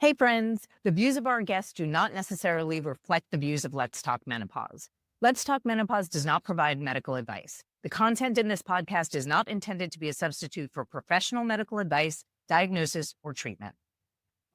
Hey, friends, the views of our guests do not necessarily reflect the views of Let's Talk Menopause. Let's Talk Menopause does not provide medical advice. The content in this podcast is not intended to be a substitute for professional medical advice, diagnosis, or treatment.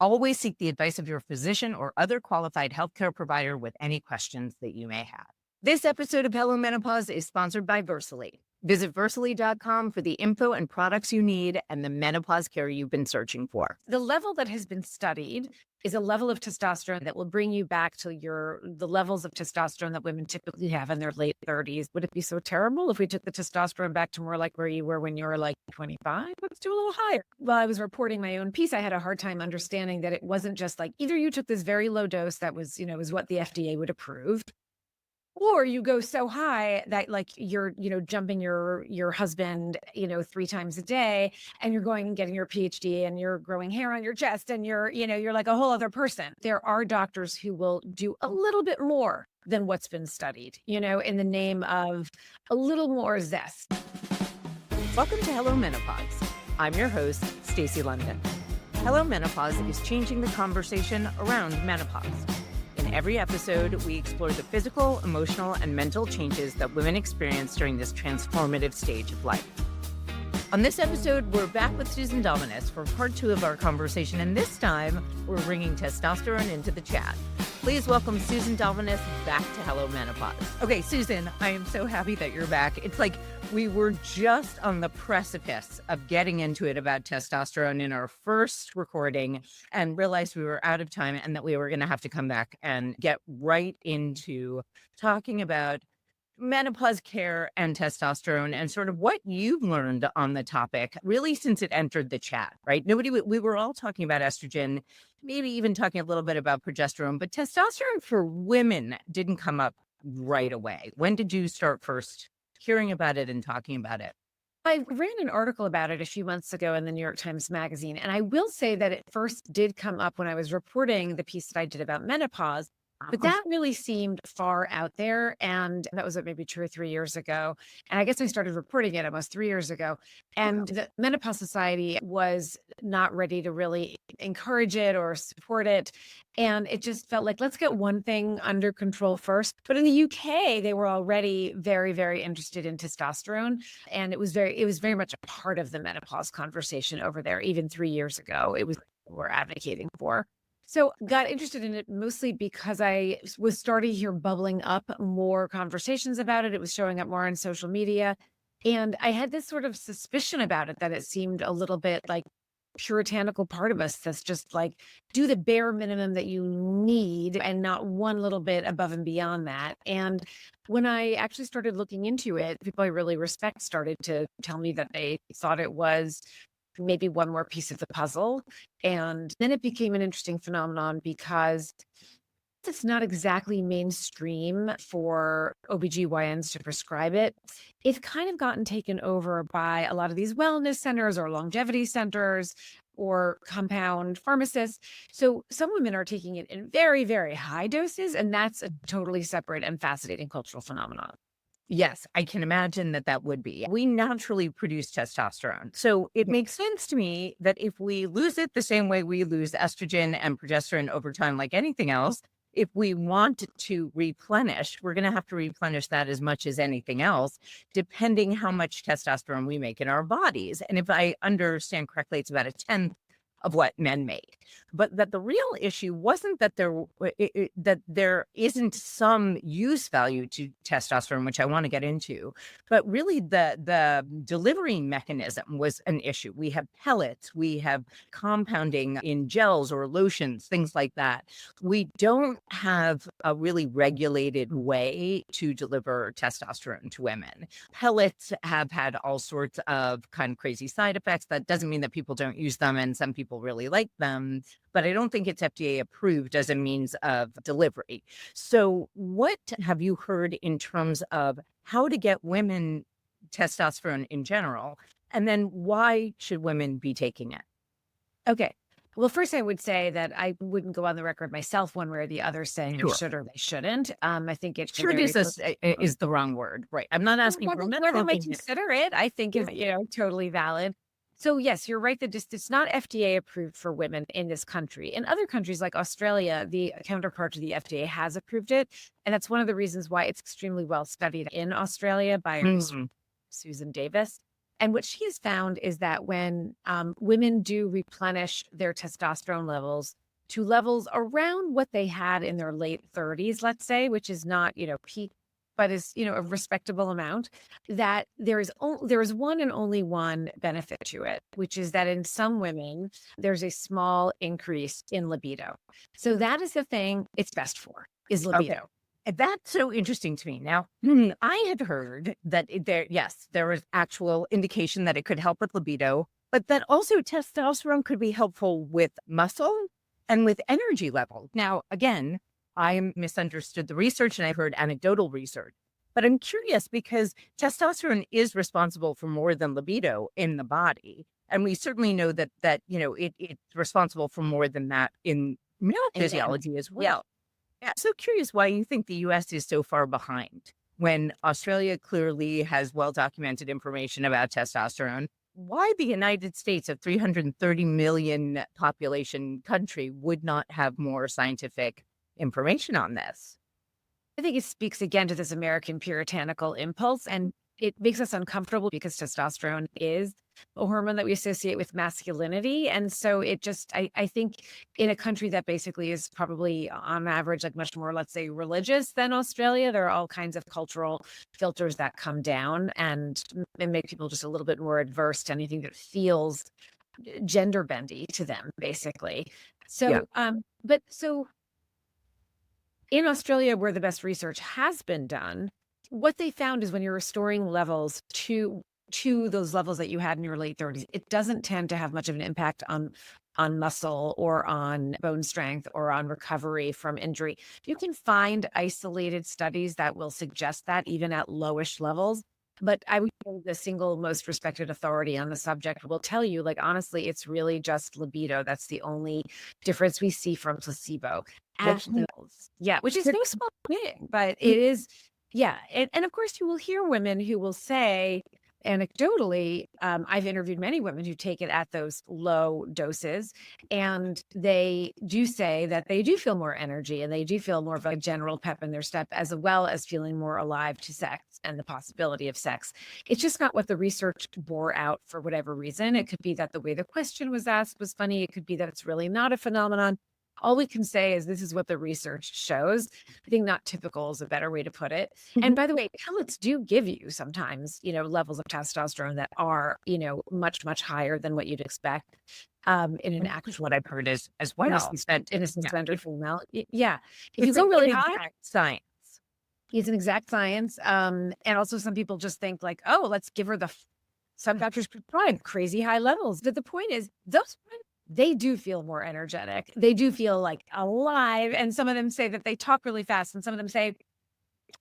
Always seek the advice of your physician or other qualified healthcare provider with any questions that you may have. This episode of Hello Menopause is sponsored by Versally. Visit Versally.com for the info and products you need and the menopause care you've been searching for. The level that has been studied is a level of testosterone that will bring you back to the levels of testosterone that women typically have in their late 30s. Would it be so terrible if we took the testosterone back to more like where you were when you were like 25? Let's do a little higher. While I was reporting my own piece, I had a hard time understanding that it wasn't just like either you took this very low dose that was, is what the FDA would approve, or you go so high that like you're, jumping your husband, 3 times a day, and you're going and getting your PhD and you're growing hair on your chest and you're like a whole other person. There are doctors who will do a little bit more than what's been studied, in the name of a little more zest. Welcome to Hello Menopause. I'm your host, Stacy London. Hello Menopause is changing the conversation around menopause. In every episode, we explore the physical, emotional, and mental changes that women experience during this transformative stage of life. On this episode, we're back with Susan Dominus for part 2 of our conversation, and this time, we're bringing testosterone into the chat. Please welcome Susan Dominus back to Hello Menopause. Okay, Susan, I am so happy that you're back. It's like we were just on the precipice of getting into it about testosterone in our first recording and realized we were out of time and that we were going to have to come back and get right into talking about menopause care and testosterone and sort of what you've learned on the topic really since it entered the chat, right? We were all talking about estrogen, maybe even talking a little bit about progesterone, but testosterone for women didn't come up right away. When did you start first hearing about it and talking about it? I ran an article about it a few months ago in the New York Times Magazine. And I will say that it first did come up when I was reporting the piece that I did about menopause. But that really seemed far out there. And that was maybe 2 or 3 years ago. And I guess I started reporting it almost 3 years ago. And the Menopause Society was not ready to really encourage it or support it. And it just felt like, let's get one thing under control first. But in the UK, they were already very, very interested in testosterone. And it was very much a part of the menopause conversation over there. Even 3 years ago, it was what we're advocating for. So got interested in it mostly because I was starting to hear bubbling up more conversations about it. It was showing up more on social media. And I had this sort of suspicion about it that it seemed a little bit like puritanical part of us that's just like do the bare minimum that you need and not one little bit above and beyond that. And when I actually started looking into it, people I really respect started to tell me that they thought it was maybe one more piece of the puzzle. And then it became an interesting phenomenon because it's not exactly mainstream for OBGYNs to prescribe it. It's kind of gotten taken over by a lot of these wellness centers or longevity centers or compound pharmacists. So some women are taking it in very, very high doses, and that's a totally separate and fascinating cultural phenomenon. Yes, I can imagine that would be. We naturally produce testosterone. So it makes sense to me that if we lose it the same way we lose estrogen and progesterone over time, like anything else, if we want to replenish, we're going to have to replenish that as much as anything else, depending how much testosterone we make in our bodies. And if I understand correctly, it's about 1/10 of what men make. But that the real issue wasn't that there isn't some use value to testosterone, which I want to get into, but really the delivery mechanism was an issue. We have pellets, we have compounding in gels or lotions, things like that. We don't have a really regulated way to deliver testosterone to women. Pellets have had all sorts of kind of crazy side effects. That doesn't mean that people don't use them, and some people really like them, but I don't think it's FDA approved as a means of delivery. So what have you heard in terms of how to get women testosterone in general? And then why should women be taking it? Okay. Well, first I would say that I wouldn't go on the record myself one way or the other saying they should or they shouldn't. I think it is the wrong word, right? I'm not asking for men. Whether they consider it, I think is totally valid. So yes, you're right that it's not FDA approved for women in this country. In other countries like Australia, the counterpart to the FDA has approved it. And that's one of the reasons why it's extremely well studied in Australia by a researcher, Mm, Susan Davis. And what she has found is that when women do replenish their testosterone levels to levels around what they had in their late 30s, let's say, which is not, peak, but is, a respectable amount, that there is one and only one benefit to it, which is that in some women, there's a small increase in libido. So that is the thing it's best for, is okay. libido. And that's so interesting to me. Now, I had heard that yes, there was actual indication that it could help with libido, but that also testosterone could be helpful with muscle and with energy level. Now, again, I misunderstood the research and I've heard anecdotal research, but I'm curious because testosterone is responsible for more than libido in the body. And we certainly know it's responsible for more than that in male And physiology as yeah. well. Yeah, so curious why you think the US is so far behind when Australia clearly has well documented information about testosterone. Why the United States, a 330 million population country, would not have more scientific information on this? I think it speaks again to this American puritanical impulse, and it makes us uncomfortable because testosterone is a hormone that we associate with masculinity. And so I think in a country that basically is probably on average, like much more, let's say, religious than Australia, there are all kinds of cultural filters that come down and make people just a little bit more adverse to anything that feels gender bendy to them, basically. Yeah. So in Australia, where the best research has been done, what they found is when you're restoring levels to those levels that you had in your late 30s, it doesn't tend to have much of an impact on muscle or on bone strength or on recovery from injury. You can find isolated studies that will suggest that even at lowish levels. But I would say the single most respected authority on the subject will tell you, like, honestly, it's really just libido. That's the only difference we see from placebo. At Which levels. Yeah, which is no small thing, but it is, yeah. And of course, you will hear women who will say, anecdotally, I've interviewed many women who take it at those low doses, and they do say that they do feel more energy and they do feel more of a general pep in their step, as well as feeling more alive to sex and the possibility of sex. It's just not what the research bore out for whatever reason. It could be that the way the question was asked was funny. It could be that it's really not a phenomenon. All we can say is this is what the research shows. I think not typical is a better way to put it. And by the way, pellets do give you sometimes, levels of testosterone that are, much, much higher than what you'd expect in an actual, what I've heard is as well that in a cisgender female. Yeah. If you it's go really an high, exact science. it's an exact science. And also some people just think like, oh, let's give her some doctors prescribe crazy high levels. But the point is they do feel more energetic. They do feel like alive. And some of them say that they talk really fast. And some of them say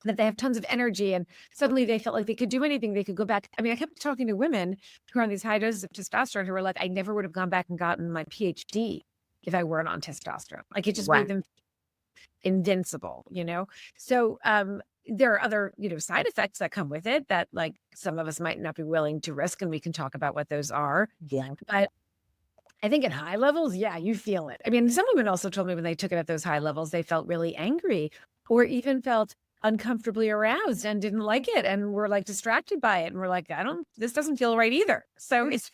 that they have tons of energy. And suddenly they felt like they could do anything. They could go back. I mean, I kept talking to women who are on these high doses of testosterone who were like, I never would have gone back and gotten my PhD if I weren't on testosterone. Like it just Wow. made them invincible, So there are other, side effects that come with it that like some of us might not be willing to risk. And we can talk about what those are. Yeah. But I think at high levels, yeah, you feel it. I mean, some women also told me when they took it at those high levels, they felt really angry or even felt uncomfortably aroused and didn't like it and were like distracted by it. And we're like, this doesn't feel right either. So It's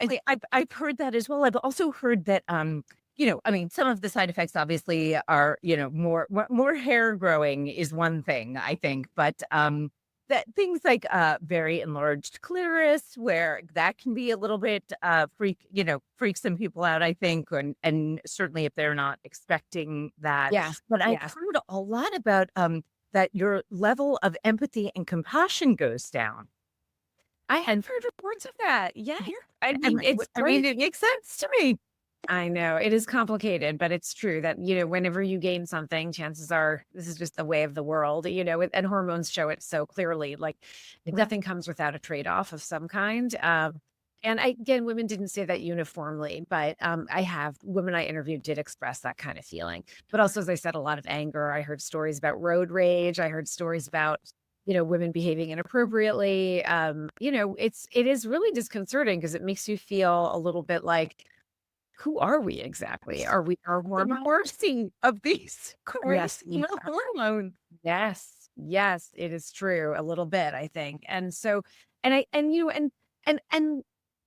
I've heard that as well. I've also heard that I mean, some of the side effects obviously are, more hair growing is one thing, I think, but that things like very enlarged clitoris, where that can be a little bit freak some people out, I think, and certainly if they're not expecting that. yeah, But I've yeah. heard a lot about that your level of empathy and compassion goes down. I had heard reports of that. Yeah. I And mean, it's I mean, great. it makes sense to me. I know it is complicated, but it's true that, whenever you gain something, chances are this is just the way of the world, and hormones show it so clearly, like nothing comes without a trade-off of some kind. And again, women didn't say that uniformly, but women I interviewed did express that kind of feeling. But also, as I said, a lot of anger. I heard stories about road rage. I heard stories about women behaving inappropriately. It is really disconcerting because it makes you feel a little bit like, who are we exactly? Are we our The hormone? mercy of these Yes. crazy hormones. Yes. Yes, it is true a little bit, I think. And so, and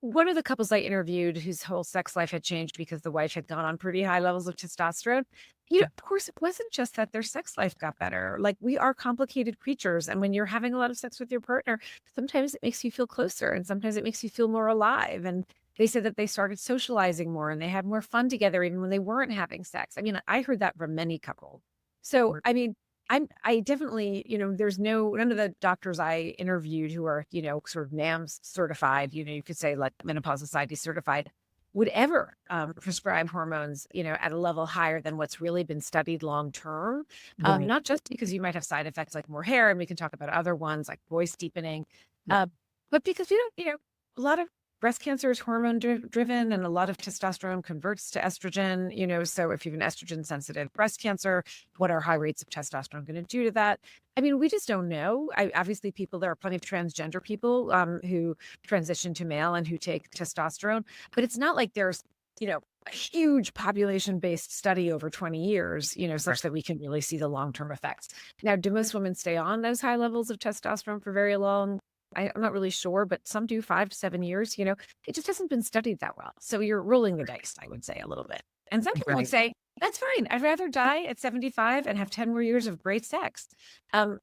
one of the couples I interviewed whose whole sex life had changed because the wife had gone on pretty high levels of testosterone. Of course, it wasn't just that their sex life got better. Like, we are complicated creatures. And when you're having a lot of sex with your partner, sometimes it makes you feel closer and sometimes it makes you feel more alive. And they said that they started socializing more and they had more fun together, even when they weren't having sex. I mean, I heard that from many couples. So, I mean, I definitely, there's none of the doctors I interviewed who are, sort of NAMS certified, you could say like Menopause Society certified, would ever prescribe hormones, at a level higher than what's really been studied long term. Right. Not just because you might have side effects like more hair, and we can talk about other ones like voice deepening, Yeah. but because we don't, a lot of breast cancer is hormone driven and a lot of testosterone converts to estrogen, so if you have an estrogen sensitive breast cancer, what are high rates of testosterone going to do to that? I mean, we just don't know. Obviously, there are plenty of transgender people who transition to male and who take testosterone, but it's not like there's, a huge population-based study over 20 years, such that we can really see the long-term effects. Now, do most women stay on those high levels of testosterone for very long? I'm not really sure, but some do 5 to 7 years, it just hasn't been studied that well. So you're rolling the dice, I would say, a little bit. And some people would Right. say, that's fine. I'd rather die at 75 and have 10 more years of great sex. Not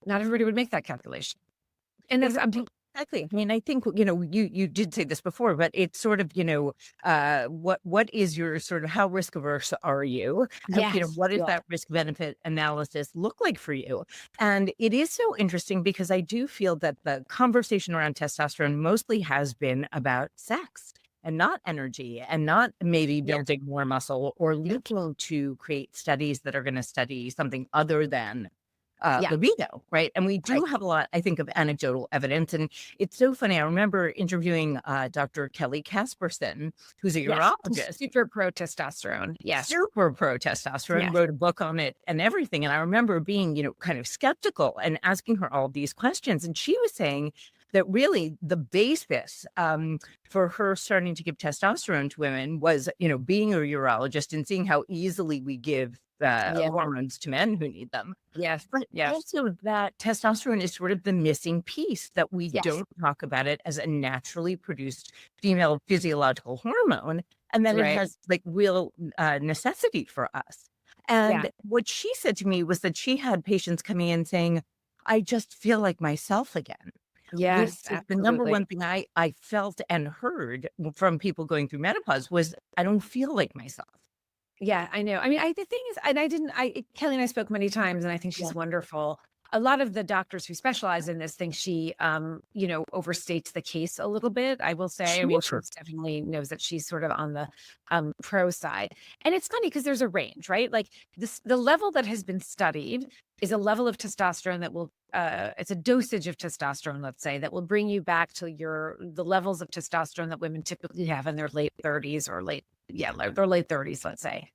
everybody would make that calculation. And that's, Exactly. I mean, I think, you did say this before, but it's sort of, what is your sort of, how risk averse are you? And, yes. what does Yeah. that risk benefit analysis look like for you? And it is so interesting because I do feel that the conversation around testosterone mostly has been about sex and not energy and not maybe building more muscle or looking to create studies that are going to study something other than libido, right? And we do have a lot, I think, of anecdotal evidence. And it's so funny. I remember interviewing Dr. Kelly Casperson, who's a urologist, super pro testosterone. Yes. super pro testosterone, wrote a book on it and everything. And I remember being, kind of skeptical and asking her all these questions. And she was saying that really the basis for her starting to give testosterone to women was, being a urologist and seeing how easily we give hormones to men who need them. Yes. But also that testosterone is sort of the missing piece that we don't talk about it as a naturally produced female physiological hormone. And then it has like real necessity for us. And what she said to me was that she had patients coming in saying, I just feel like myself again. Yes, Which is the number one thing I felt and heard from people going through menopause was, I don't feel like myself. Yeah, I know. I mean, the thing is, and Kelly and I spoke many times, and I think she's wonderful. A lot of the doctors who specialize in this think she, overstates the case a little bit, I will say. Well, she definitely knows that she's sort of on the pro side. And it's funny because there's a range, right? Like the level that has been studied is a level of testosterone that will, it's a dosage of testosterone, let's say, that will bring you back to the levels of testosterone that women typically have in their late 30s or their late 30s, let's say.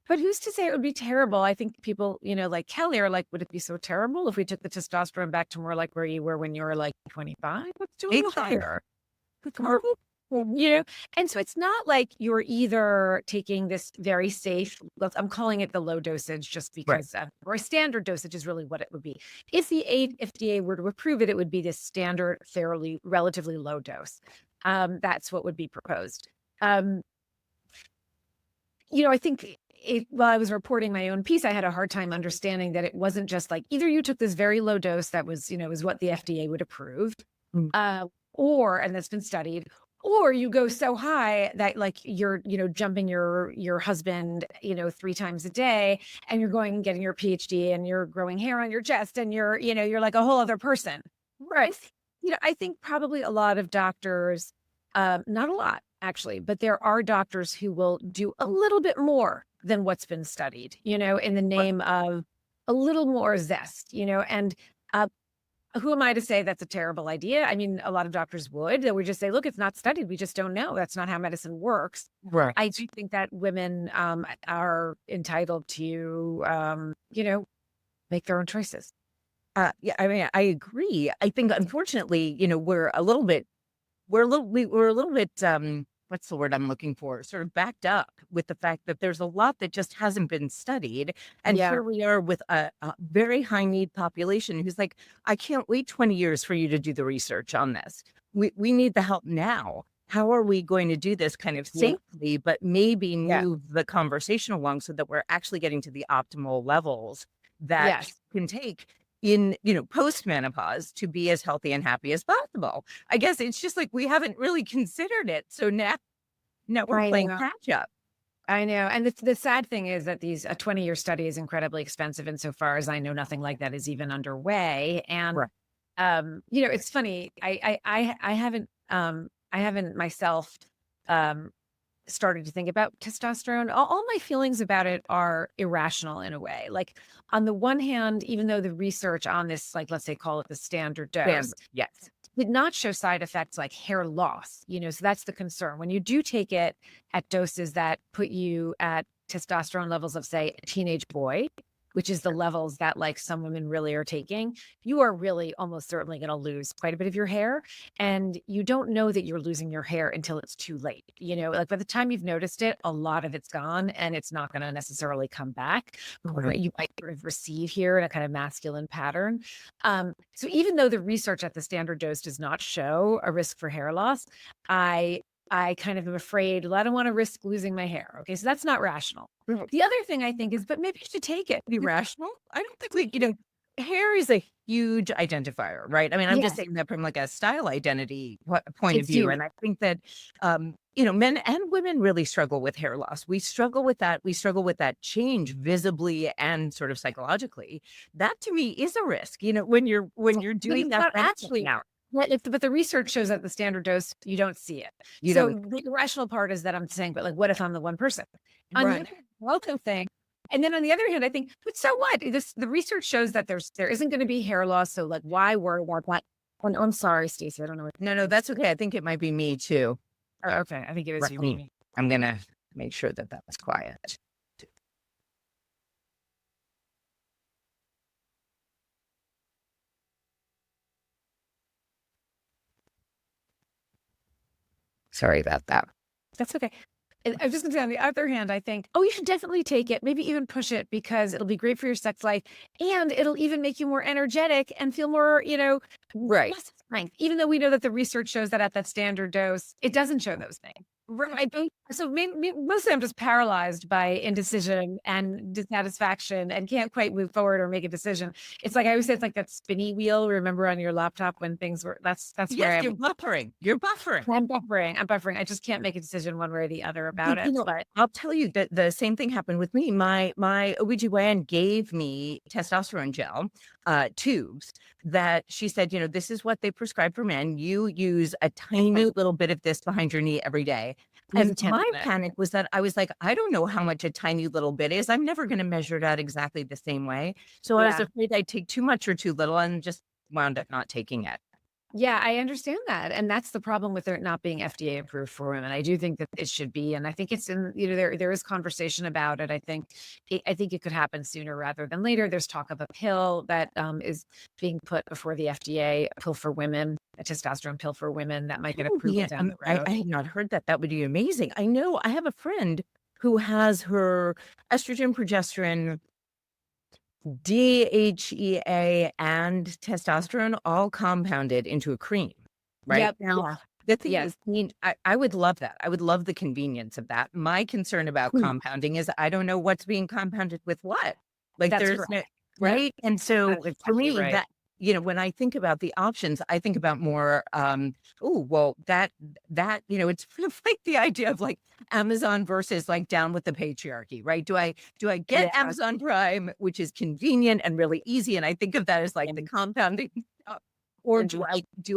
But who's to say it would be terrible? I think people, like Kelly are like, would it be so terrible if we took the testosterone back to more like where you were when you were like 25? Let's do it higher. And so it's not like you're either taking this very safe, I'm calling it the low dosage just because, or a standard dosage is really what it would be. If the FDA were to approve it, it would be this standard, relatively low dose. That's what would be proposed. I think while I was reporting my own piece, I had a hard time understanding that it wasn't just like either you took this very low dose that was, is what the FDA would approve, and that's been studied, or you go so high that like you're, jumping your husband, 3 times a day and you're going and getting your PhD and you're growing hair on your chest and you're like a whole other person. Right. I think probably a lot of doctors, not a lot actually, but there are doctors who will do a little bit more than what's been studied, in the name of a little more zest, and who am I to say that's a terrible idea? I mean, a lot of doctors would. They would just say, look, it's not studied. We just don't know. That's not how medicine works. Right. I do think that women are entitled to, make their own choices. Yeah, I mean, I agree. I think unfortunately, we're a little bit, what's the word I'm looking for? Sort of backed up with the fact that there's a lot that just hasn't been studied. And Yeah. here we are with a very high need population who's like, I can't wait 20 years for you to do the research on this. We need the help now. How are we going to do this kind of Yeah. safely, but maybe Yeah. move the conversation along so that we're actually getting to the optimal levels that Yes. can take in, post menopause to be as healthy and happy as possible. I guess it's just like we haven't really considered it. So now we're I playing know. catch up. I know. And the sad thing is that a 20-year study is incredibly expensive. And so far as I know, nothing like that is even underway. And, Right. it's funny. I haven't myself, um, started to think about testosterone. All my feelings about it are irrational in a way. Like on the one hand, even though the research on this, like, let's say call it the standard dose, Yes. did not show side effects like hair loss, so that's the concern. When you do take it at doses that put you at testosterone levels of, say, a teenage boy, which is the levels that like some women really are taking, you are really almost certainly going to lose quite a bit of your hair. And you don't know that you're losing your hair until it's too late. Like by the time you've noticed it, a lot of it's gone and it's not going to necessarily come back. Right. You might sort of receive here in a kind of masculine pattern. So even though the research at the standard dose does not show a risk for hair loss, I kind of am afraid, well, I don't want to risk losing my hair. Okay, so that's not rational. Right. The other thing I think is, but maybe you should take it. Be rational. I don't think hair is a huge identifier, right? I mean, I'm just Yes, saying that from like a style identity point of it's view. huge. And I think that, men and women really struggle with hair loss. We struggle with that. We struggle with that change visibly and sort of psychologically. That to me is a risk, when you're But doing it's that not for actually. now. But the research shows that the standard dose, you don't see it. You So don't the irrational part is that I'm saying, but like, what if I'm the one person? On the Right. other hand, I also think, and then on the other hand, I think, but so what? The research shows that there isn't going to be hair loss. So like, why worry about that? Oh, no, I'm sorry, Stacey. I don't know what. No, that's okay. I think it might be me too. Oh, okay, I think it is you. Right. Maybe. I'm gonna make sure that was quiet. Sorry about that. That's okay. And I was just going to say, on the other hand, I think, oh, you should definitely take it, maybe even push it because it'll be great for your sex life and it'll even make you more energetic and feel more, Right. less strength, even though we know that the research shows that at that standard dose, it doesn't show those things. Right. So mostly I'm just paralyzed by indecision and dissatisfaction and can't quite move forward or make a decision. It's like I always say, it's like that spinny wheel. Remember on your laptop when things were, that's where Yes, I'm. you're buffering. You're buffering. I'm buffering. I just can't make a decision one way or the other about it. But I'll tell you that the same thing happened with me. My OBGYN gave me testosterone gel, tubes that she said, this is what they prescribe for men. You use a tiny little bit of this behind your knee every day. Use a And tenth my of it. panic was that I was like, I don't know how much a tiny little bit is. I'm never going to measure it out exactly the same way. So I was Yeah. afraid I'd take too much or too little and just wound up not taking it. Yeah, I understand that. And that's the problem with it not being FDA approved for women. I do think that it should be. And I think it's in, there is conversation about it. I think it could happen sooner rather than later. There's talk of a pill that is being put before the FDA, a pill for women, a testosterone pill for women that might get approval down the road. I had not heard that. That would be amazing. I know I have a friend who has her estrogen, progesterone, DHEA, and testosterone all compounded into a cream, right? Yep. Now, Yeah. the thing Yes. is, I would love that. I would love the convenience of that. My concern about compounding is I don't know what's being compounded with what. Like That's there's correct. no, Yep. right? And so That's for exactly me, right. that, when I think about the options, I think about more, oh, well, that, it's sort of like the idea of like Amazon versus like down with the patriarchy, right? Do I get Yeah. Amazon Prime, which is convenient and really easy? And I think of that as like the compounding stuff. Or do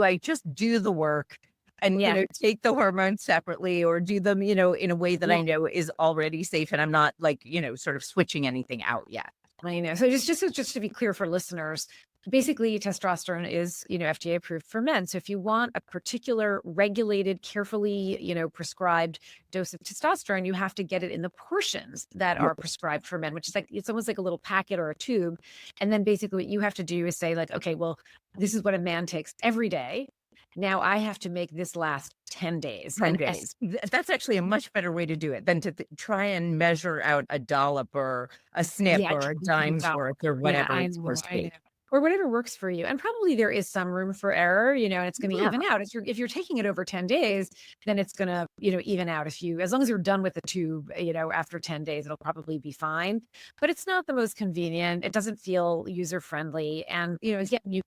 I just do the work and, Yeah. take the hormones separately or do them, in a way that Yeah. I know is already safe and I'm not like, sort of switching anything out yet. I know. So just to be clear for listeners, Basically, testosterone is, FDA approved for men. So if you want a particular regulated, carefully, prescribed dose of testosterone, you have to get it in the portions that Right. are prescribed for men, which is like, it's almost like a little packet or a tube. And then basically what you have to do is say like, okay, well, this is what a man takes every day. Now I have to make this last 10 days. 10 And days. That's actually a much better way to do it than to try and measure out a dollop or a snip yeah, or a dime's worth or yeah, whatever I it's know, supposed to I know. be. Or whatever works for you. And probably there is some room for error, and it's going to Yeah. even out. If you're taking it over 10 days, then it's going to, even out as long as you're done with the tube, after 10 days, it'll probably be fine. But it's not the most convenient. It doesn't feel user friendly. And, again, you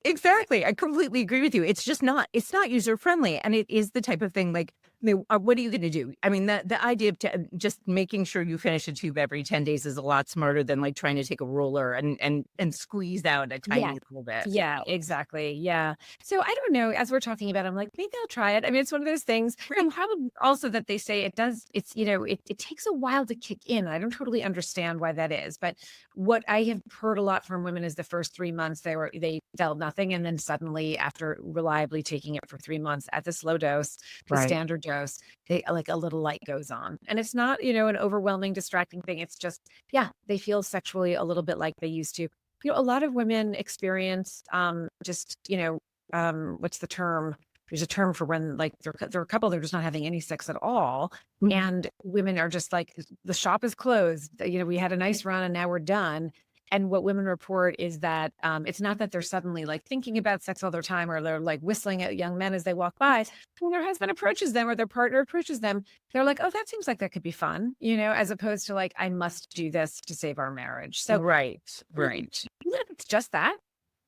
Exactly. I completely agree with you. It's not user friendly. And it is the type of thing like, what are you going to do? I mean, the idea of just making sure you finish a tube every 10 days is a lot smarter than like trying to take a ruler and squeeze out a yeah. tiny little bit. Yeah, exactly. Yeah. So I don't know. As we're talking about, I'm like, maybe I'll try it. I mean, it's one of those things. And probably also that they say it's, it takes a while to kick in. I don't totally understand why that is. But what I have heard a lot from women is the first 3 months they felt nothing. And then suddenly after reliably taking it for 3 months at this low dose, the Right. standard dose, they like a little light goes on. And it's not, an overwhelming, distracting thing. It's just, yeah, they feel sexually a little bit like they used to. A lot of women experience just, what's the term? There's a term for when like they're a couple, they're just not having any sex at all. Mhm. And women are just like, the shop is closed. We had a nice run and now we're done. And what women report is that it's not that they're suddenly like thinking about sex all their time or they're like whistling at young men as they walk by. When their husband approaches them or their partner approaches them, they're like, oh, that seems like that could be fun, as opposed to like, I must do this to save our marriage. So Right. Right. it's just that.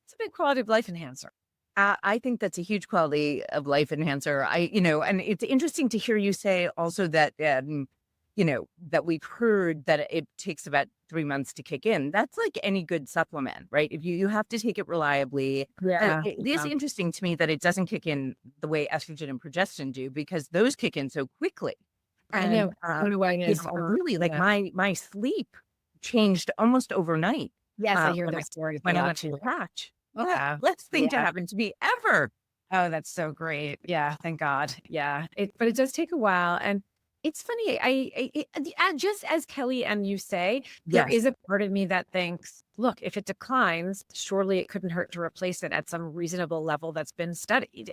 It's a big quality of life enhancer. I think that's a huge quality of life enhancer. And it's interesting to hear you say also that, that we've heard that it takes about 3 months to kick in. That's like any good supplement, right? If you have to take it reliably. Yeah. It is interesting to me that it doesn't kick in the way estrogen and progesterone do because those kick in so quickly. I know. I don't know why it is. Really, like Yeah. my sleep changed almost overnight. Yes, I hear When those stories a when I lot went to too. the patch. Well, Yeah. best thing to Yeah. happen to me ever. Oh, that's so great. Yeah. Thank God. Yeah. But it does take a while. And it's funny. Just as Kelly and you say, there Yes. is a part of me that thinks, look, if it declines, surely it couldn't hurt to replace it at some reasonable level that's been studied.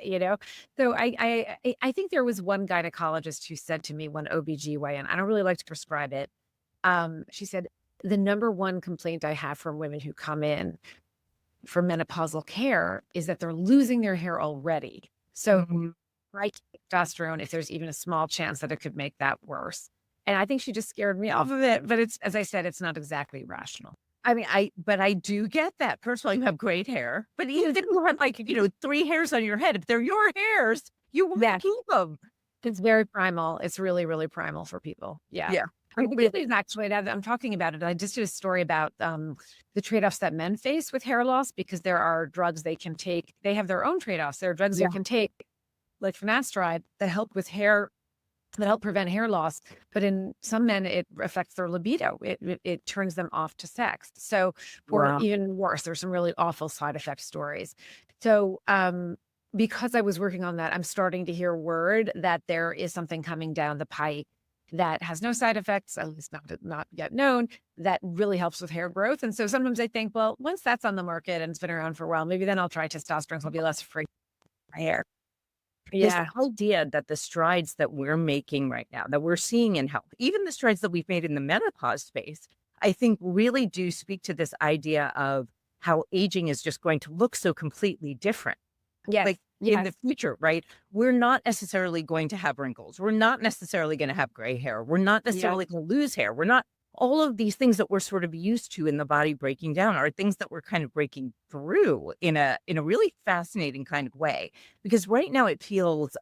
So I think there was one gynecologist who said to me, one OBGYN, I don't really like to prescribe it. She said, the number one complaint I have from women who come in for menopausal care is that they're losing their hair already. So Mhm. right testosterone, if there's even a small chance that it could make that worse. And I think she just scared me off of it. But it's, as I said, it's not exactly rational. I mean, but I do get that. First of all, you have great hair, but even if you had like, 3 hairs on your head, if they're your hairs, you want Yeah. to keep them. It's very primal. It's really, really primal for people. Yeah. Yeah. I think it's actually, now that I'm talking about it, I just did a story about the trade-offs that men face with hair loss because there are drugs they can take. They have their own trade-offs. There are drugs Yeah. you can take, like finasteride, that help with hair, that help prevent hair loss. But in some men, it affects their libido. It turns them off to sex. So, or Wow. even worse, there's some really awful side effect stories. So, because I was working on that, I'm starting to hear word that there is something coming down the pike that has no side effects, at least not yet known, that really helps with hair growth. And so sometimes I think, well, once that's on the market and it's been around for a while, maybe then I'll try testosterone. So I'll be less afraid of my hair. This Yeah. idea that the strides that we're making right now, that we're seeing in health, even the strides that we've made in the menopause space, I think really do speak to this idea of how aging is just going to look so completely different. Yes. Like in the future, right? We're not necessarily going to have wrinkles. We're not necessarily going to have gray hair. We're not necessarily going to lose hair. We're not all of these things that we're sort of used to in the body breaking down are things that we're kind of breaking through in a really fascinating kind of way. Because right now it feels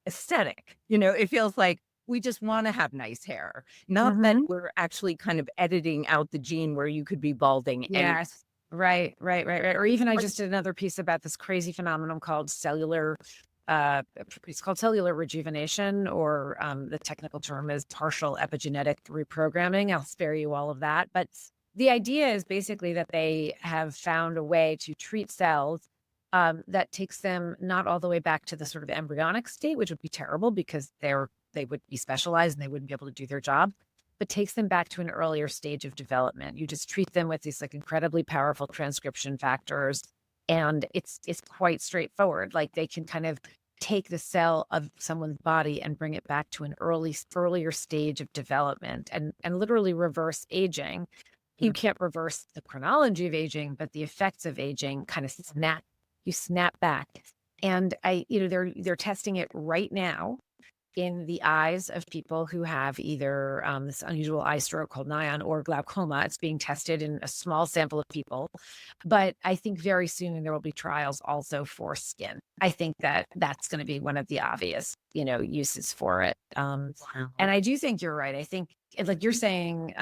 aesthetic. It feels like we just want to have nice hair. Not that we're actually kind of editing out the gene where you could be balding. Yes. Right. Or even I just did another piece about this crazy phenomenon called cellular. It's called cellular rejuvenation, or the technical term is partial epigenetic reprogramming. I'll spare you all of that, but The idea is basically that they have found a way to treat cells that takes them not all the way back to the sort of embryonic state, which would be terrible because they would be specialized and they wouldn't be able to do their job, but takes them back to an earlier stage of development. You just treat them with these like incredibly powerful transcription factors, and it's quite straightforward. Like they can kind of take the cell of someone's body and bring it back to an earlier stage of development and literally reverse aging. You can't reverse the chronology of aging, but the effects of aging kind of snap back. And they're testing it right now in the eyes of people who have either this unusual eye stroke called Nion or glaucoma. It's being tested in a small sample of people. But I think very soon there will be trials also for skin. I think that that's going to be one of the obvious, uses for it. Wow. And I do think you're right. I think, like you're saying,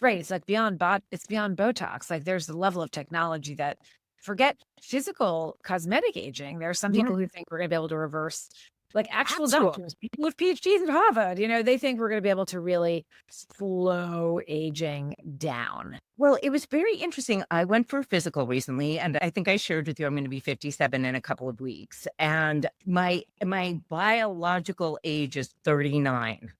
right, it's like it's beyond Botox. Like there's the level of technology that, forget physical cosmetic aging. There are some people who think we're going to be able to reverse, like actual doctors, people with PhDs at Harvard, they think we're going to be able to really slow aging down. Well, it was very interesting. I went for a physical recently, and I think I shared with you I'm going to be 57 in a couple of weeks. And my biological age is 39.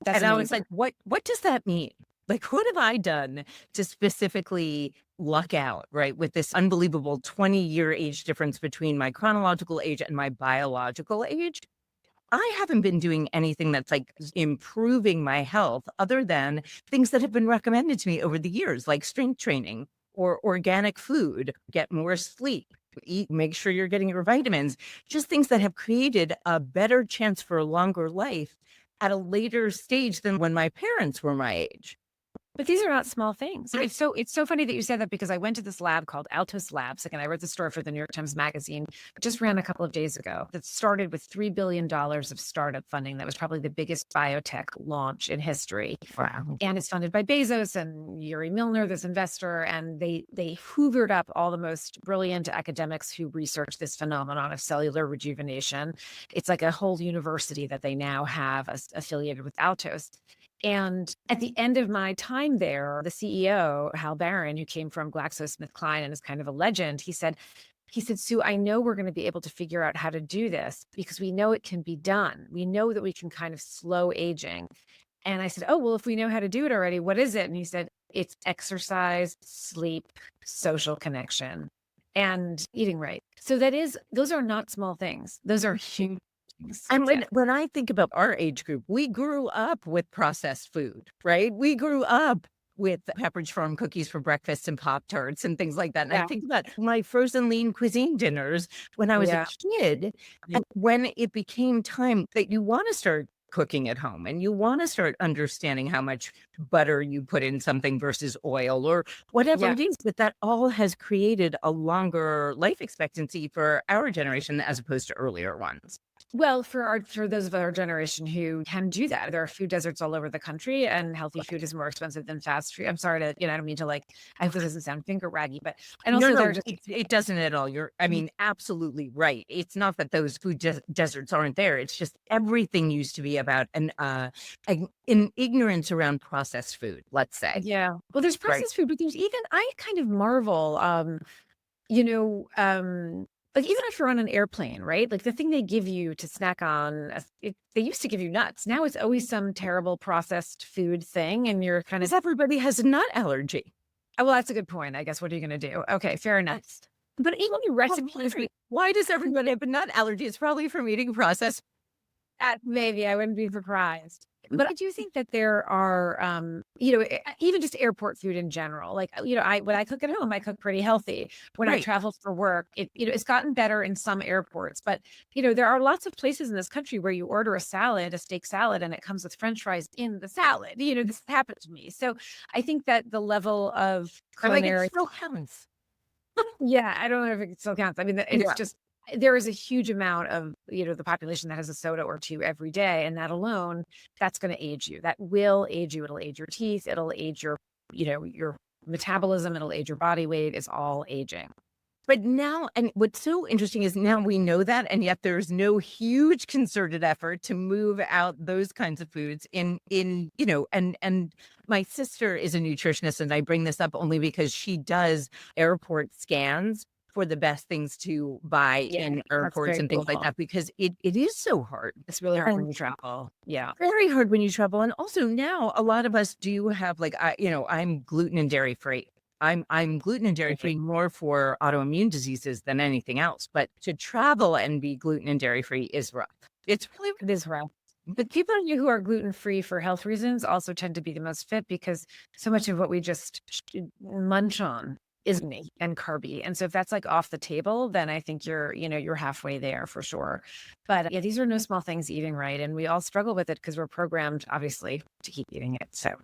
That's and I was amazing. like, what does that mean? Like, what have I done to specifically luck out, right? With this unbelievable 20-year age difference between my chronological age and my biological age. I haven't been doing anything that's like improving my health other than things that have been recommended to me over the years, like strength training or organic food, get more sleep, eat, make sure you're getting your vitamins, just things that have created a better chance for a longer life at a later stage than when my parents were my age. But these are not small things. It's so funny that you said that, because I went to this lab called Altos Labs. Again, I wrote the story for the New York Times Magazine, just ran a couple of days ago, that started with $3 billion of startup funding. That was probably the biggest biotech launch in history. Wow. And it's funded by Bezos and Yuri Milner, this investor. And they hoovered up all the most brilliant academics who research this phenomenon of cellular rejuvenation. It's like a whole university that they now have affiliated with Altos. And at the end of my time there, the CEO, Hal Barron, who came from GlaxoSmithKline and is kind of a legend, he said, Sue, I know we're going to be able to figure out how to do this because we know it can be done. We know that we can kind of slow aging. And I said, oh, well, if we know how to do it already, what is it? And he said, it's exercise, sleep, social connection, and eating right. So those are not small things. Those are huge. And when I think about our age group, we grew up with processed food, right? We grew up with Pepperidge Farm cookies for breakfast and Pop-Tarts and things like that. And I think about my frozen lean cuisine dinners when I was a kid. And when it became time that you want to start cooking at home and you want to start understanding how much butter you put in something versus oil or whatever it is, but that all has created a longer life expectancy for our generation as opposed to earlier ones. Well, for those of our generation who can do that, there are food deserts all over the country, and healthy food is more expensive than fast food. I'm sorry to, I don't mean to I hope this doesn't sound finger waggy, but, and also it doesn't at all. Absolutely right. It's not that those food deserts aren't there. It's just everything used to be about an ignorance around processed food, let's say. Yeah. Well, there's processed food, but there's even, I kind of marvel, like even if you're on an airplane, right? Like the thing they give you to snack on, they used to give you nuts. Now it's always some terrible processed food thing. And you're kind of, everybody has a nut allergy. Oh, well, that's a good point. I guess, what are you going to do? Okay, fair enough. But even the recipes, why does everybody have a nut allergy? It's probably from eating processed. Maybe I wouldn't be surprised. But I do think that there are, even just airport food in general. Like, when I cook at home, I cook pretty healthy. When I travel for work, it's gotten better in some airports. But, there are lots of places in this country where you order a steak salad, and it comes with French fries in the salad. This happened to me. So I think that the level of culinary... it still counts. Yeah, I don't know if it still counts. I mean, it's just... There is a huge amount of, the population that has a soda or two every day. And that alone, that's going to age you. That will age you. It'll age your teeth. It'll age your, your metabolism. It'll age your body weight. It's all aging. But now, and what's so interesting is now we know that, and yet there's no huge concerted effort to move out those kinds of foods and my sister is a nutritionist, and I bring this up only because she does airport scans for the best things to buy Yeah, in that's airports very and things like cool. that, because it is so hard. It's really hard when And you travel. Yeah. very hard when you travel. And also now a lot of us do have like I'm gluten and dairy free. I'm gluten and dairy free more for autoimmune diseases than anything else. But to travel and be gluten and dairy free is rough. It's really It is rough. But people who are gluten-free for health reasons also tend to be the most fit because so much of what we just munch on is meat and carby. And so if that's like off the table, then I think you're halfway there for sure. But yeah, these are no small things eating right. And we all struggle with it because we're programmed, obviously, to keep eating it. So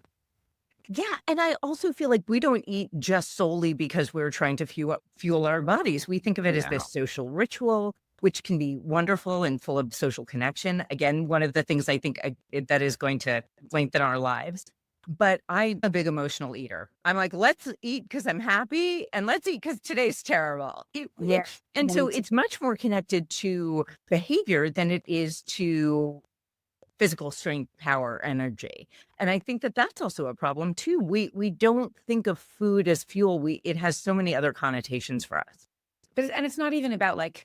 yeah. And I also feel like we don't eat just solely because we're trying to fuel our bodies. We think of it as no. this social ritual, which can be wonderful and full of social connection. Again, one of the things I think that is going to lengthen our lives. But I'm a big emotional eater. I'm like, let's eat because I'm happy, and let's eat because today's terrible. Yeah. And so it's much more connected to behavior than it is to physical strength, power, energy. And I think that that's also a problem too. We don't think of food as fuel. It has so many other connotations for us. And it's not even about like,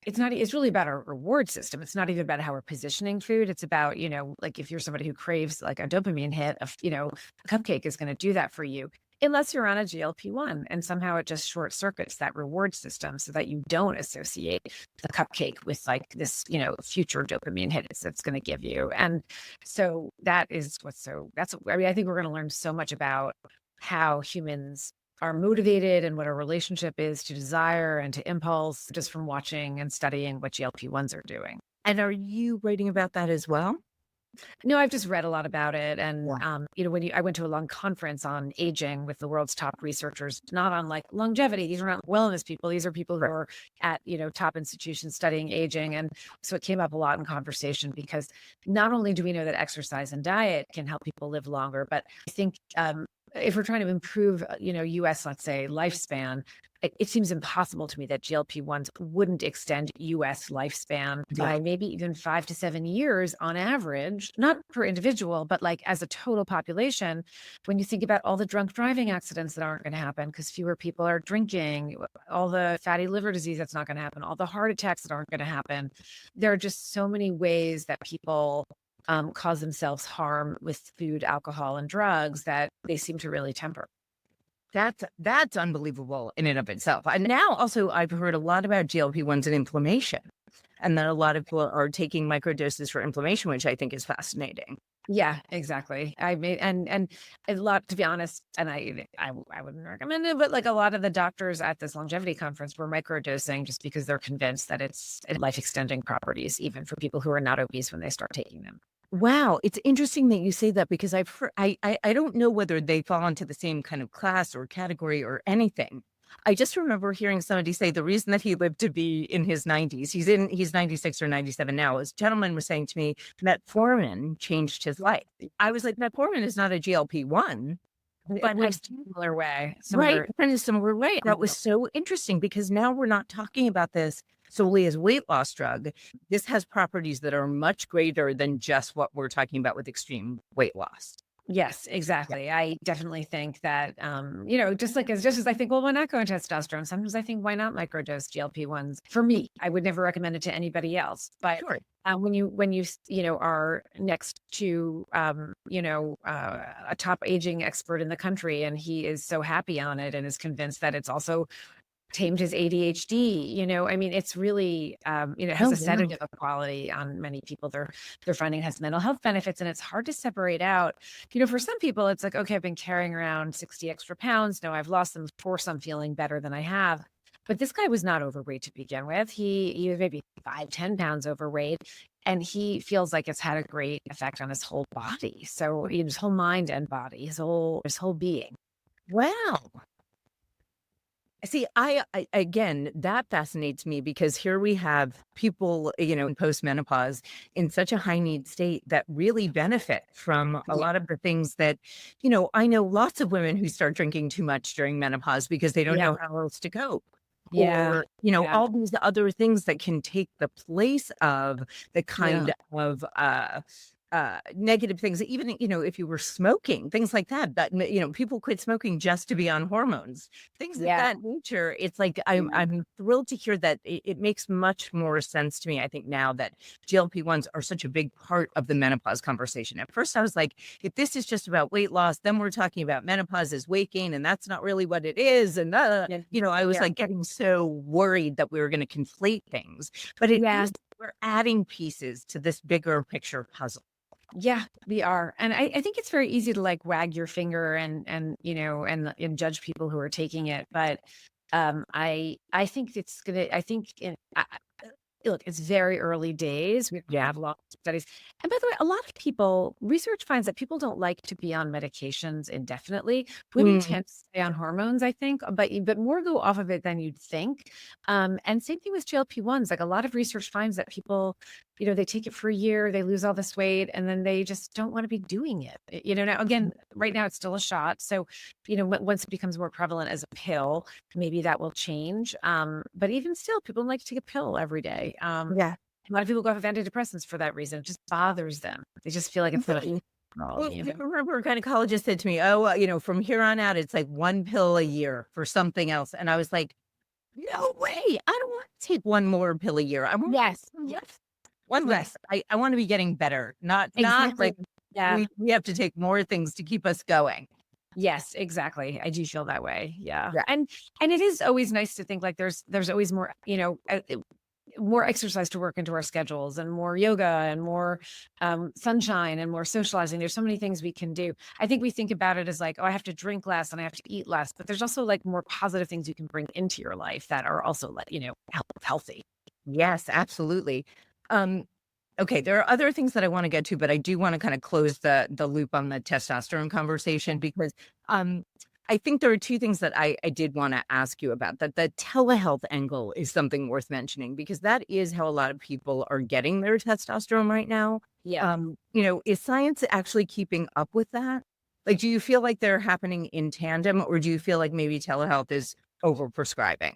it's really about our reward system. It's not even about how we're positioning food. It's about, like if you're somebody who craves like a dopamine hit of, a cupcake is going to do that for you, unless you're on a GLP-1 and somehow it just short circuits that reward system so that you don't associate the cupcake with like this, future dopamine hit that's going to give you. And so I think we're going to learn so much about how humans are motivated and what our relationship is to desire and to impulse just from watching and studying what GLP-1s are doing. And are you writing about that as well? No, I've just read a lot about it. And, Yeah. I went to a long conference on aging with the world's top researchers, not on like longevity. These are not wellness people. These are people who are at, top institutions studying aging. And so it came up a lot in conversation because not only do we know that exercise and diet can help people live longer, but I think, if we're trying to improve, US, let's say, lifespan, it seems impossible to me that GLP-1s wouldn't extend US lifespan by maybe even 5 to 7 years on average, not per individual, but like as a total population. When you think about all the drunk driving accidents that aren't going to happen because fewer people are drinking, all the fatty liver disease that's not going to happen, all the heart attacks that aren't going to happen. There are just so many ways that people cause themselves harm with food, alcohol, and drugs that they seem to really temper. That's unbelievable in and of itself. And now also I've heard a lot about GLP-1s and inflammation, and that a lot of people are taking microdoses for inflammation, which I think is fascinating. Yeah, exactly. And a lot, to be honest, and I wouldn't recommend it, but like a lot of the doctors at this longevity conference were microdosing just because they're convinced that it's life extending properties, even for people who are not obese when they start taking them. Wow, it's interesting that you say that because I've heard, I don't know whether they fall into the same kind of class or category or anything. I just remember hearing somebody say the reason that he lived to be in his 90s, he's 96 or 97 now. This gentleman was saying to me, metformin changed his life. I was like, metformin is not a GLP-1, but in a similar way. right, in a similar way. That was so interesting because now we're not talking about this solely as weight loss drug. This has properties that are much greater than just what we're talking about with extreme weight loss. Yes, exactly. I definitely think that, just as I think, well, why not go on testosterone? Sometimes I think, why not microdose GLP-1s? For me, I would never recommend it to anybody else. But Sure. when you are next to, a top aging expert in the country, and he is so happy on it and is convinced that it's also tamed his ADHD. I mean, it's really, it has a sedative quality on many people. They're finding it has mental health benefits, and it's hard to separate out. For some people, it's like, okay, I've been carrying around 60 extra pounds. No, I've lost them. Of course, I'm feeling better than I have. But this guy was not overweight to begin with. He was maybe 5-10 pounds overweight, and he feels like it's had a great effect on his whole body. So his whole mind and body, his whole being. Wow. See, I again, that fascinates me because here we have people, in postmenopause in such a high need state that really benefit from a lot of the things that, I know lots of women who start drinking too much during menopause because they don't know how else to cope. Yeah. or, Yeah. all these other things that can take the place of the Yeah. kind of negative things. Even, if you were smoking, things like that, people quit smoking just to be on hormones, things of Yeah. that nature. It's like, I'm thrilled to hear that it makes much more sense to me, I think, now that GLP-1s are such a big part of the menopause conversation. At first, I was like, if this is just about weight loss, then we're talking about menopause as weight gain, and that's not really what it is. And, I was Yeah. like getting so worried that we were going to conflate things. But it Yeah. is, we're adding pieces to this bigger picture puzzle. Yeah, we are. And I think it's very easy to like wag your finger and judge people who are taking it. But I think it's gonna, I think look, it's very early days. We have lots of studies. And by the way, a lot of people, research finds that people don't like to be on medications indefinitely. Women Mm. tend to stay on hormones, I think, but more go off of it than you'd think. And same thing with GLP-1s. Like a lot of research finds that people, they take it for a year, they lose all this weight, and then they just don't want to be doing it. Now again, right now it's still a shot. So, once it becomes more prevalent as a pill, maybe that will change. But even still, people don't like to take a pill every day. Yeah. A lot of people go off antidepressants for that reason. It just bothers them. They just feel like it's not. Well, I remember a gynecologist said to me, "Oh, from here on out, it's like one pill a year for something else." And I was like, "No way! I don't want to take one more pill a year. I want Yes. one less. I want to be getting better, not Exactly. like Yeah. we have to take more things to keep us going." Yes, exactly. I do feel that way. Yeah. Yeah. And it is always nice to think like there's always more, more exercise to work into our schedules and more yoga and more sunshine and more socializing. There's so many things we can do. I think we think about it as like, oh, I have to drink less and I have to eat less, but there's also like more positive things you can bring into your life that are also like, healthy. Yes, absolutely. Okay, there are other things that I want to get to, but I do want to kind of close the loop on the testosterone conversation because I think there are two things that I did want to ask you about. That the telehealth angle is something worth mentioning because that is how a lot of people are getting their testosterone right now. Yeah. Is science actually keeping up with that? Like, do you feel like they're happening in tandem, or do you feel like maybe telehealth is overprescribing?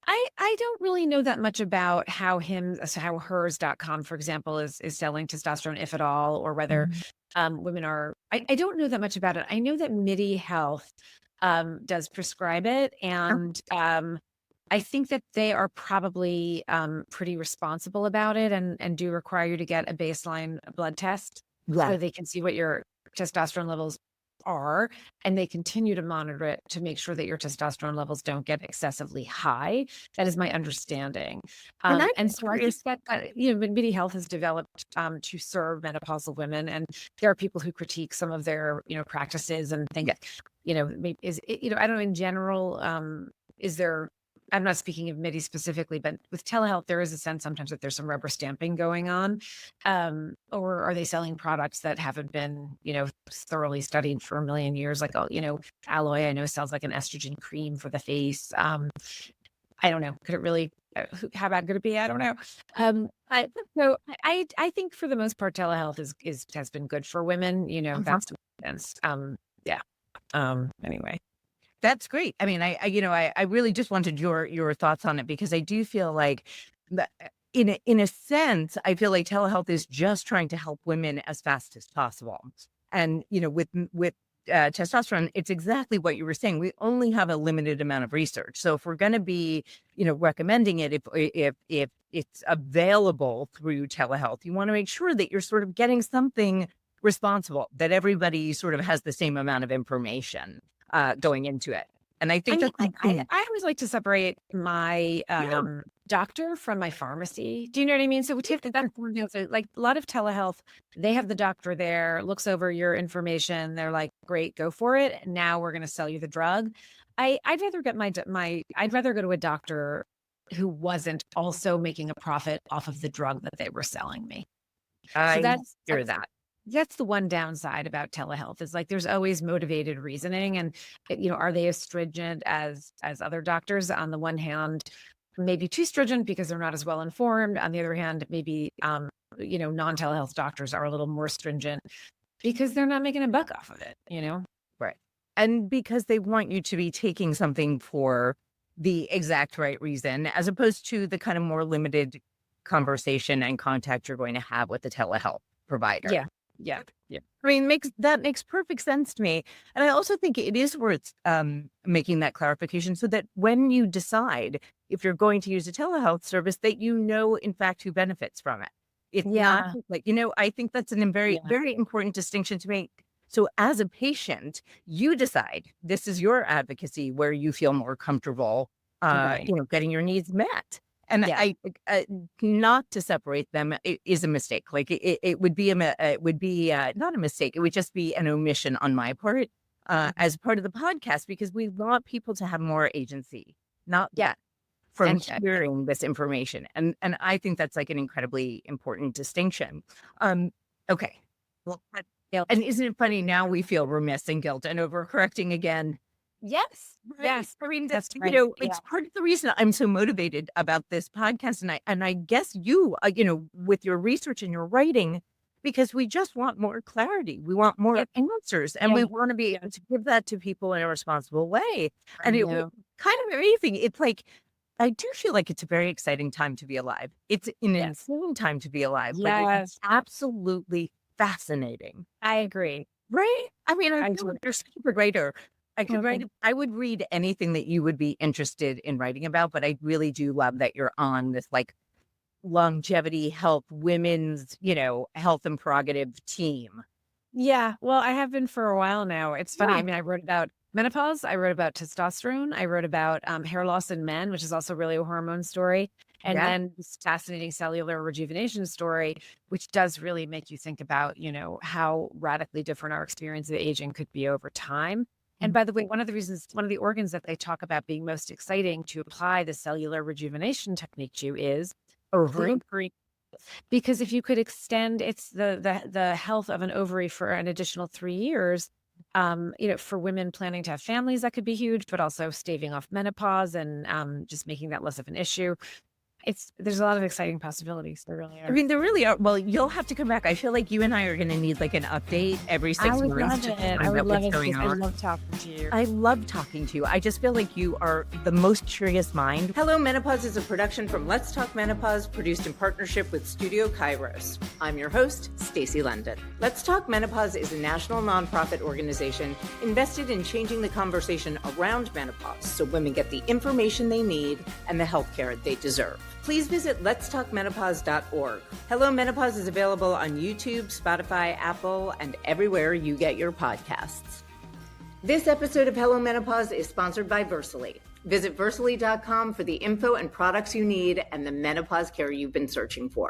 I don't really know that much about how hers.com, for example, is selling testosterone, if at all, or whether women are, I don't know that much about it. I know that MIDI Health does prescribe it. And I think that they are probably pretty responsible about it and do require you to get a baseline blood test so they can see what your testosterone levels are, and they continue to monitor it to make sure that your testosterone levels don't get excessively high. That is my understanding. And so I think that, MIDI Health has developed to serve menopausal women. And there are people who critique some of their, practices and think, maybe I don't know, in general, is there, I'm not speaking of MIDI specifically, but with telehealth, there is a sense sometimes that there's some rubber stamping going on. Or are they selling products that haven't been, thoroughly studied for a million years? Like, Alloy, I know, sells like an estrogen cream for the face. I don't know. Could it really, how bad could it be? I don't know. So I think for the most part, telehealth has been good for women. That's the sense. Anyway. That's great. I mean, I really just wanted your thoughts on it because I do feel like that in a sense, I feel like telehealth is just trying to help women as fast as possible. And, with testosterone, it's exactly what you were saying. We only have a limited amount of research. So if we're going to be, recommending it, if it's available through telehealth, you want to make sure that you're sort of getting something responsible, that everybody sort of has the same amount of information going into it. And I think I always like to separate my doctor from my pharmacy. Do you know what I mean? So like a lot of telehealth, they have the doctor there, looks over your information. They're like, great, go for it. Now we're going to sell you the drug. I'd rather get I'd rather go to a doctor who wasn't also making a profit off of the drug that they were selling me. I hear that. That's the one downside about telehealth is like there's always motivated reasoning, and are they as stringent as other doctors? On the one hand, maybe too stringent because they're not as well informed. On the other hand, maybe non-telehealth doctors are a little more stringent because they're not making a buck off of it. Right. And because they want you to be taking something for the exact right reason, as opposed to the kind of more limited conversation and contact you're going to have with the telehealth provider. Yeah. Yeah. Yeah. I mean, that makes perfect sense to me. And I also think it is worth making that clarification so that when you decide if you're going to use a telehealth service, that you know, in fact, who benefits from it. It's not like, I think that's a very important distinction to make. So as a patient, you decide this is your advocacy where you feel more comfortable, getting your needs met. And I not to separate them is a mistake. Like it would be not a mistake. It would just be an omission on my part as part of the podcast, because we want people to have more agency, not from hearing this information. And I think that's like an incredibly important distinction. Okay. Well, and isn't it funny? Now we feel remiss and guilt and overcorrecting again. Yes. Right? Yes. I mean, that's it's part of the reason I'm so motivated about this podcast. And I guess you, with your research and your writing, because we just want more clarity. We want more answers, and we want to be able to give that to people in a responsible way. And it kind of amazing. It's like, I do feel like it's a very exciting time to be alive. It's an insane time to be alive. But it's absolutely fascinating. I agree. Right? I mean, I feel like you're super writer. I would read anything that you would be interested in writing about, but I really do love that you're on this like longevity health, women's, health and prerogative team. Yeah. Well, I have been for a while now. It's funny. I mean, I wrote about menopause. I wrote about testosterone. I wrote about hair loss in men, which is also really a hormone story. And then this fascinating cellular rejuvenation story, which does really make you think about, how radically different our experience of aging could be over time. And by the way, one of the organs that they talk about being most exciting to apply the cellular rejuvenation technique to is ovary. Because if you could extend the health of an ovary for an additional 3 years, for women planning to have families, that could be huge, but also staving off menopause and just making that less of an issue. There's a lot of exciting possibilities. There really are. I mean, there really are. Well, you'll have to come back. I feel like you and I are going to need like an update every 6 months. I would love it. I love talking to you. I love talking to you. I just feel like you are the most curious mind. Hello Menopause is a production from Let's Talk Menopause, produced in partnership with Studio Kairos. I'm your host, Stacy London. Let's Talk Menopause is a national nonprofit organization invested in changing the conversation around menopause so women get the information they need and the healthcare they deserve. Please visit letstalkmenopause.org. Hello Menopause is available on YouTube, Spotify, Apple, and everywhere you get your podcasts. This episode of Hello Menopause is sponsored by Versally. Visit Versally.com for the info and products you need and the menopause care you've been searching for.